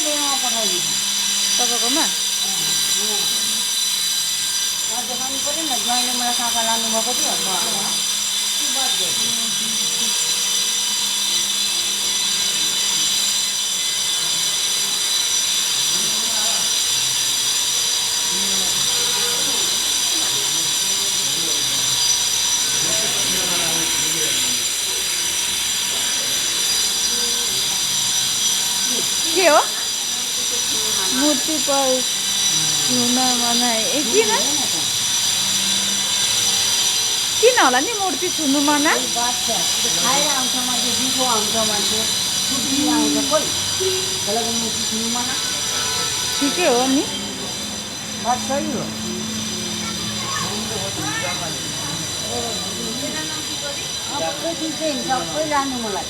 बेमा पठाइदिन्छ तपाईँकोमा देखाउनु पऱ्यो नि ज्वाइँले मलाई काका लानुभएको थियो के हो मूर्ति पर छुन मनाए किन होला नि मूर्ति छुनु मना खाएर आउँछ मान्छे दिगो आउँछ मान्छे छुट्टी आउँछ कोही त्यसलाई मूर्ति छुनु मना ठिकै हो नि बात सही हो सबै लानु मलाई